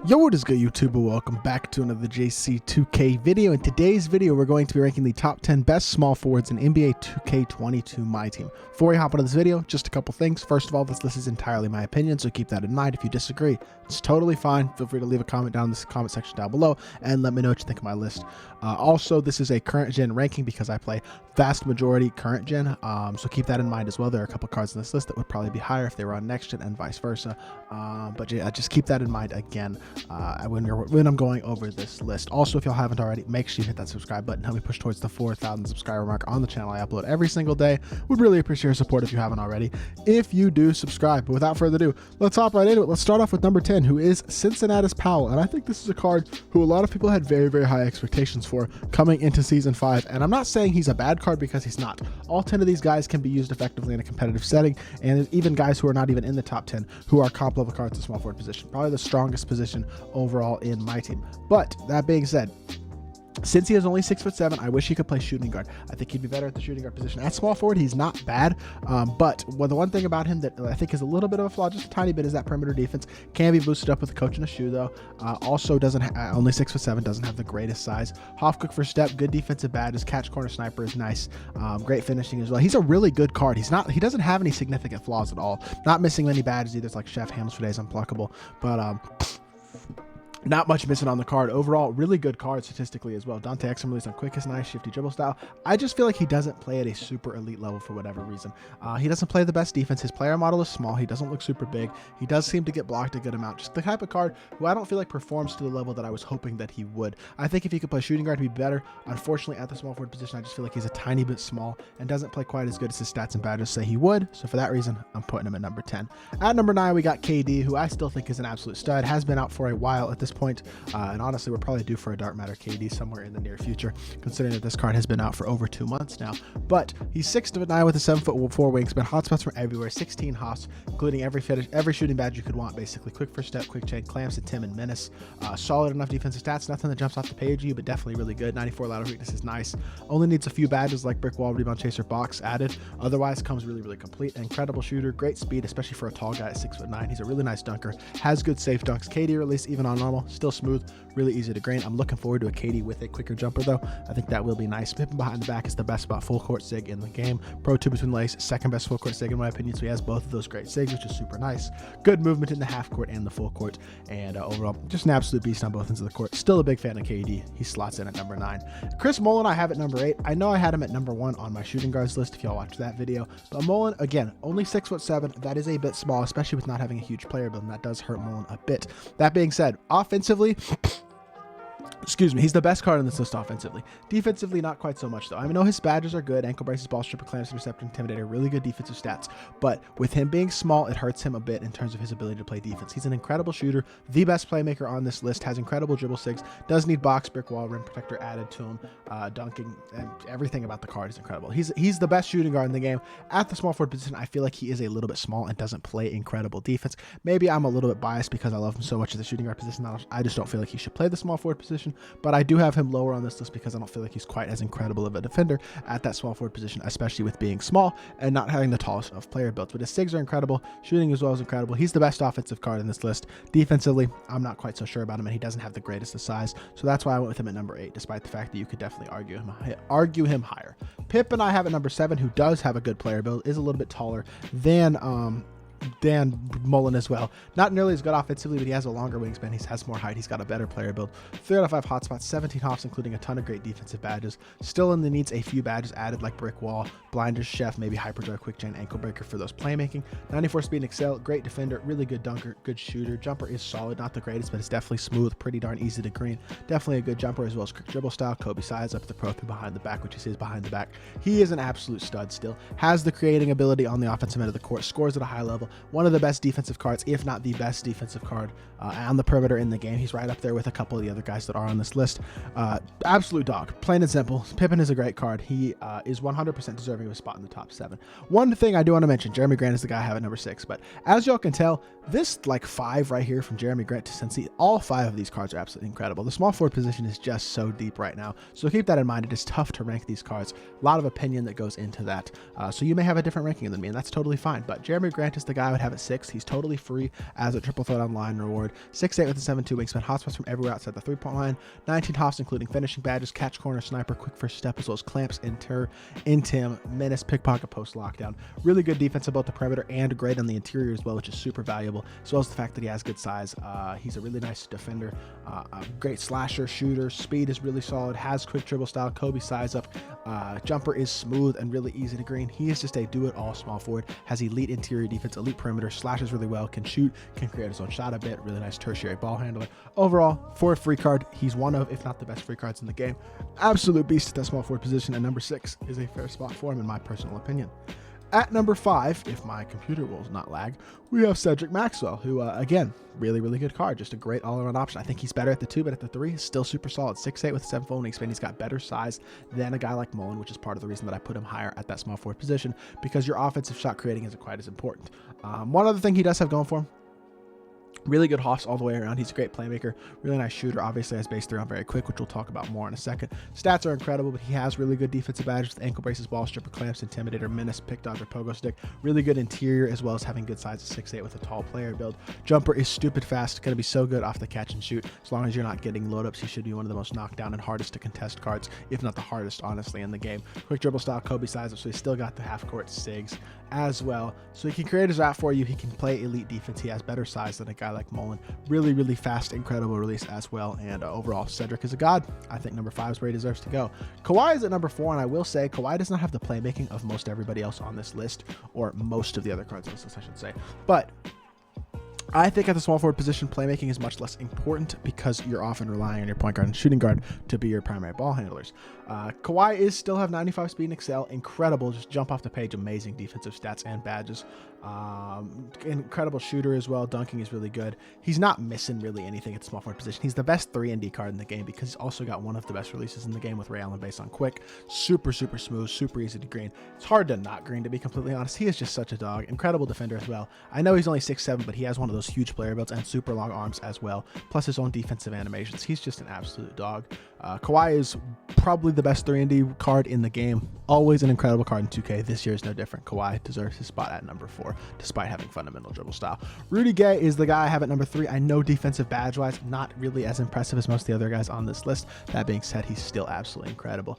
Yo, what is good, YouTuber? Welcome back to another JC2K video. In today's video, we're going to be ranking the top 10 best small forwards in NBA 2K22 MyTEAM. Before we hop into this video, just a couple things. First of all, this list is entirely my opinion, so keep that in mind. If you disagree, it's totally fine. Feel free to leave a comment down in the comment section down below and let me know what you think of my list. Also, this is a current gen ranking because I play vast majority current gen, so keep that in mind as well. There are a couple cards in this list that would probably be higher if they were on next gen and vice versa, but yeah, just keep that in mind again when I'm going over this list. Also, if y'all haven't already, make sure you hit that subscribe button. Help me push towards the 4,000 subscriber mark on the channel. I upload every single day. Would really appreciate your support if you haven't already. If you do, subscribe. But without further ado, let's hop right into it. Let's start off with number 10, who is Cincinnati's Powell. And I think this is a card who a lot of people had very, very high expectations for coming into Season 5. And I'm not saying he's a bad card because he's not. All 10 of these guys can be used effectively in a competitive setting. And there's even guys who are not even in the top 10 who are comp level cards to small forward position. Probably the strongest position overall in my team. But that being said, since he is only 6'7", I wish he could play shooting guard. I think he'd be better at the shooting guard position. At small forward, he's not bad, but the one thing about him that I think is a little bit of a flaw, just a tiny bit, is that perimeter defense. Can be boosted up with a coach and a shoe, though. Also, only 6'7", doesn't have the greatest size. Hofcook for step, good defensive badges. Catch corner sniper is nice. Great finishing as well. He's a really good card. He doesn't have any significant flaws at all. Not missing many badges either. It's like Chef Hams for days unpluckable, but not much missing on the card. Overall, really good card statistically as well. Dante Exum release on quick is nice, shifty dribble style. I just feel like he doesn't play at a super elite level for whatever reason. He doesn't play the best defense. His player model is small. He doesn't look super big. He does seem to get blocked a good amount. Just the type of card who I don't feel like performs to the level that I was hoping that he would. I think if he could play shooting guard, he'd be better. Unfortunately, at the small forward position, I just feel like he's a tiny bit small and doesn't play quite as good as his stats and badges say he would. So for that reason, I'm putting him at number 10. At number 9, we got KD, who I still think is an absolute stud. Has been out for a while at this point. And honestly, we're probably due for a Dark Matter KD somewhere in the near future, considering that this card has been out for over 2 months now. But he's 6'9" with a 7'4" wingspan, hotspots from everywhere, 16 hops, including every shooting badge you could want, basically. Quick first step, quick chain, clamps, and Tim and menace. Solid enough defensive stats, nothing that jumps off the page at you, but definitely really good. 94 lateral weakness is nice. Only needs a few badges like brick wall, rebound chaser, box added. Otherwise, comes really, really complete. Incredible shooter, great speed, especially for a tall guy at 6'9". He's a really nice dunker, has good safe dunks. KD release, even on normal, still smooth. Really easy to grain. I'm looking forward to a KD with a quicker jumper, though. I think that will be nice. Pippin behind the back is the best spot full court sig in the game. Pro 2 between legs, second best full court sig in my opinion. So he has both of those great sigs, which is super nice. Good movement in the half court and the full court, and overall just an absolute beast on both ends of the court. Still a big fan of KD. He slots in at number 9. Chris Mullin I have at number 8. I know I had him at number 1 on my shooting guards list if y'all watched that video, but Mullin, again, only 6'7". That is a bit small, especially with not having a huge player build, and that does hurt Mullin a bit. That being said, offensively, excuse me, he's the best card on this list offensively. Defensively, not quite so much, though. I know his badges are good. Ankle braces, ball stripper, clamps, interceptor, intimidator, really good defensive stats. But with him being small, it hurts him a bit in terms of his ability to play defense. He's an incredible shooter, the best playmaker on this list, has incredible dribble sigs, does need box, brick wall, rim protector added to him, dunking, and everything about the card is incredible. He's the best shooting guard in the game. At the small forward position, I feel like he is a little bit small and doesn't play incredible defense. Maybe I'm a little bit biased because I love him so much at the shooting guard position. I just don't feel like he should play the small forward position. But I do have him lower on this list because I don't feel like he's quite as incredible of a defender at that small forward position, especially with being small and not having the tallest of player builds. But his sigs are incredible. Shooting as well is incredible. He's the best offensive card in this list. Defensively, I'm not quite so sure about him, and he doesn't have the greatest of size. So that's why I went with him at number 8, despite the fact that you could definitely argue him higher. Pip and I have at number 7, who does have a good player build, is a little bit taller than Mullin as well. Not nearly as good offensively, but he has a longer wingspan. He has more height. He's got a better player build. 3 out of 5 hotspots, 17 hops, including a ton of great defensive badges. Still only needs a few badges added like brick wall, blinders, chef, maybe hyperdrive, quick chain, ankle breaker for those playmaking. 94 speed and excel, great defender, really good dunker, good shooter. Jumper is solid, not the greatest, but it's definitely smooth, pretty darn easy to green. Definitely a good jumper as well as quick dribble style. Kobe size up the pro behind the back, which is behind the back. He is an absolute stud still. Has the creating ability on the offensive end of the court, scores at a high level. One of the best defensive cards, if not the best defensive card on the perimeter in the game. He's right up there with a couple of the other guys that are on this list. Absolute dog, plain and simple. Pippen is a great card. He is 100% deserving of a spot in the top 7. One thing I do want to mention, Jeremy Grant is the guy I have at number 6, but as y'all can tell, this like 5 right here from Jeremy Grant to Cincy, all 5 of these cards are absolutely incredible. The small forward position is just so deep right now, so keep that in mind. It is tough to rank these cards. A lot of opinion that goes into that, so you may have a different ranking than me, and that's totally fine, but Jeremy Grant is the guy guy I would have at 6. He's totally free as a triple threat online reward. 6'8" with a 7'2" wingspan, hotspots from everywhere outside the 3-point line. 19 hops, including finishing badges, catch, corner, sniper, quick first step, as well as clamps, intim, menace, pickpocket, post, lockdown. Really good defense about the perimeter and great on the interior as well, which is super valuable, as well as the fact that he has good size. He's a really nice defender, a great slasher, shooter, speed is really solid, has quick dribble style, Kobe size up, jumper is smooth and really easy to green. He is just a do-it-all small forward, has elite interior defense, elite perimeter, slashes really well, can shoot, can create his own shot a bit, really nice tertiary ball handler. Overall, for a free card, he's one of, if not the best free cards in the game. Absolute beast at that small forward position, and number 6 is a fair spot for him in my personal opinion. At number 5, if my computer will not lag, we have Cedric Maxwell, who, again, really good card. Just a great all-around option. I think he's better at the 2, but at the 3, still super solid. 6'8" with 7'4" wingspan. He's got better size than a guy like Mullen, which is part of the reason that I put him higher at that small forward position, because your offensive shot creating isn't quite as important. One other thing he does have going for him, really good hops all the way around. He's a great playmaker, really nice shooter. Obviously has base 3 on very quick, which we'll talk about more in a second. Stats are incredible, but he has really good defensive badges with ankle braces, ball stripper, clamps, intimidator, menace, pick dodger, pogo stick. Really good interior, as well as having good size of 6'8" with a tall player build. Jumper is stupid fast, going to be so good off the catch and shoot. As long as you're not getting load ups, he should be one of the most knockdown and hardest to contest cards, if not the hardest, honestly, in the game. Quick dribble style, Kobe size up, so he's still got the half court sigs as well. So he can create his route for you. He can play elite defense. He has better size than a guy like Mullen. Really fast, incredible release as well. And overall, Cedric is a god. I think number 5 is where he deserves to go. Kawhi is at number 4, and I will say Kawhi does not have the playmaking of most everybody else on this list, or most of the other cards on this list, I should say. But I think at the small forward position, playmaking is much less important because you're often relying on your point guard and shooting guard to be your primary ball handlers. Kawhi is still have 95 speed and excel, incredible, just jump off the page, amazing defensive stats and badges. Incredible shooter as well, dunking is really good. He's not missing really anything at the small forward position. He's the best 3-and-D card in the game because he's also got one of the best releases in the game with Ray Allen based on quick. Super smooth, super easy to green. It's hard to not green, to be completely honest. He is just such a dog. Incredible defender as well. I know he's only 6'7", but he has one of those huge player builds and super long arms as well, plus his own defensive animations. He's just an absolute dog. Kawhi is probably the best 3-and-D card in the game. Always an incredible card in 2K. This year is no different. Kawhi deserves his spot at number 4, despite having fundamental dribble style. Rudy Gay is the guy I have at number 3. I know defensive badge-wise, not really as impressive as most of the other guys on this list. That being said, he's still absolutely incredible.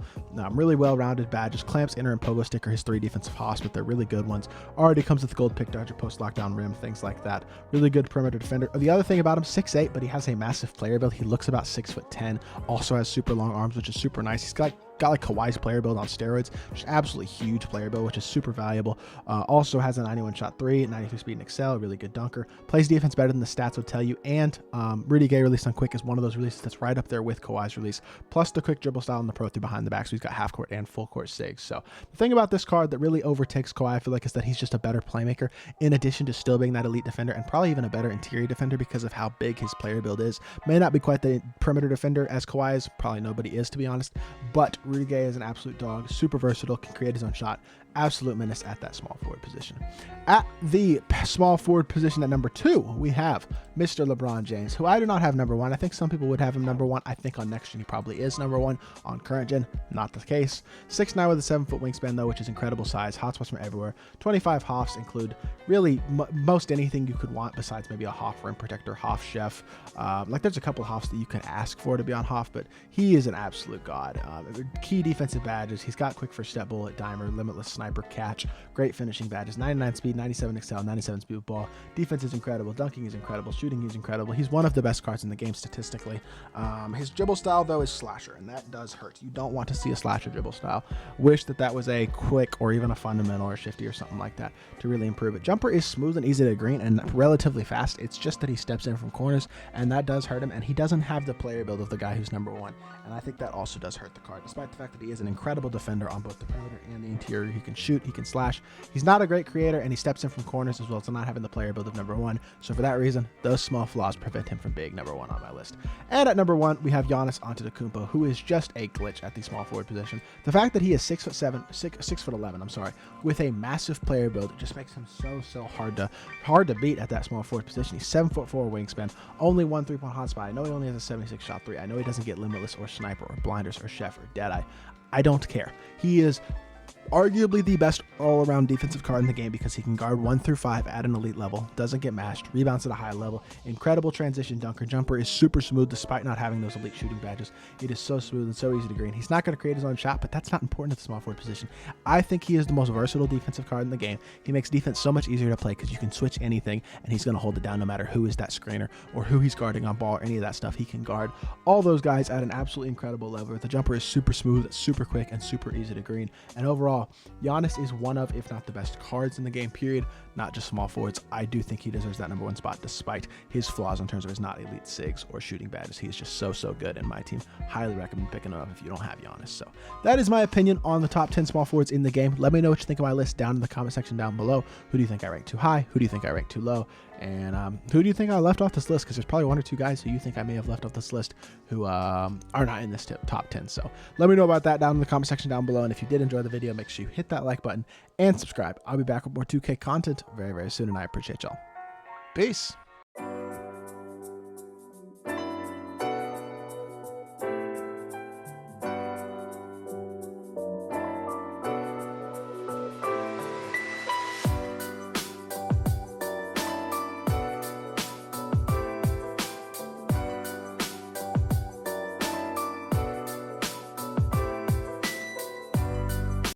Really well-rounded badges. Clamps, inner, and pogo stick are his 3 defensive hops, but they're really good ones. Already comes with gold pick dodger, post lockdown rim, things like that. Really good perimeter defender. The other thing about him, 6'8", but he has a massive player build. He looks about 6'10". Also has super long arms, which is super nice. He's got like Kawhi's player build on steroids, just absolutely huge player build, which is super valuable. Also has a 91 shot 3, 93 speed and excel, really good dunker, plays defense better than the stats would tell you. And Rudy Gay released on quick is one of those releases that's right up there with Kawhi's release, plus the quick dribble style and the pro through behind the back, so he's got half court and full court sigs. So the thing about this card that really overtakes Kawhi, I feel like, is that he's just a better playmaker, in addition to still being that elite defender, and probably even a better interior defender because of how big his player build is. May not be quite the perimeter defender as Kawhi is, probably nobody is, to be honest, but Rudy Gay is an absolute dog, super versatile, can create his own shot, absolute menace at that small forward position. At the small forward position at number 2, we have Mr. LeBron James, who I do not have number 1. I think some people would have him number 1. I think on next gen he probably is number 1. On current gen, not the case. 6'9" with a 7-foot wingspan though, which is incredible size. Hotspots from everywhere. 25 hops include really most anything you could want besides maybe a Hoff rim protector, Hoff chef. Like there's a couple Hoffs that you could ask for to be on Hoff, but he is an absolute god. Key defensive badges. He's got quick first step, bullet, dimer, limitless sniper, catch, great finishing badges, 99 speed, 97 excel, 97 speed with ball. Defense is incredible, dunking is incredible, shooting is incredible. He's one of the best cards in the game statistically. His dribble style though is slasher, and that does hurt. You don't want to see a slasher dribble style. Wish that was a quick or even a fundamental or shifty or something like that to really improve it. Jumper is smooth and easy to green and relatively fast. It's just that he steps in from corners, and that does hurt him, and he doesn't have the player build of the guy who's number 1, and I think that also does hurt the card, despite the fact that he is an incredible defender on both the perimeter and the interior. He can shoot, he can slash. He's not a great creator, and he steps in from corners as well as not having the player build of number 1. So for that reason, those small flaws prevent him from being number 1 on my list. And at number 1, we have Giannis Antetokounmpo, who is just a glitch at the small forward position. The fact that he is 6'11", I'm sorry, with a massive player build, it just makes him so hard to beat at that small forward position. He's 7'4" wingspan, only 1 3-point hotspot. I know he only has a 76 shot 3. I know he doesn't get limitless or sniper or blinders or chef or deadeye. I don't care. He is arguably the best all-around defensive card in the game because he can guard 1 through 5 at an elite level, doesn't get mashed, rebounds at a high level, incredible transition dunker, jumper is super smooth despite not having those elite shooting badges. It is so smooth and so easy to green. He's not going to create his own shot, but that's not important at the small forward position. I think he is the most versatile defensive card in the game. He makes defense so much easier to play because you can switch anything and he's going to hold it down no matter who is that screener or who he's guarding on ball or any of that stuff. He can guard all those guys at an absolutely incredible level. The jumper is super smooth, super quick, and super easy to green. And overall, Giannis is one of, if not the best cards in the game, period, not just small forwards. I do think he deserves that #1 spot despite his flaws in terms of his not elite SIGs or shooting badges. He is just so good in my team. Highly recommend picking him up if you don't have Giannis. So that is my opinion on the top 10 small forwards in the game. Let me know what you think of my list down in the comment section down below. Who do you think I ranked too high? Who do you think I ranked too low? And who do you think I left off this list? Because there's probably 1 or 2 guys who you think I may have left off this list who are not in this top 10. So let me know about that down in the comment section down below. And if you did enjoy the video, make sure you hit that like button and subscribe. I'll be back with more 2K content very soon, and I appreciate y'all. Peace.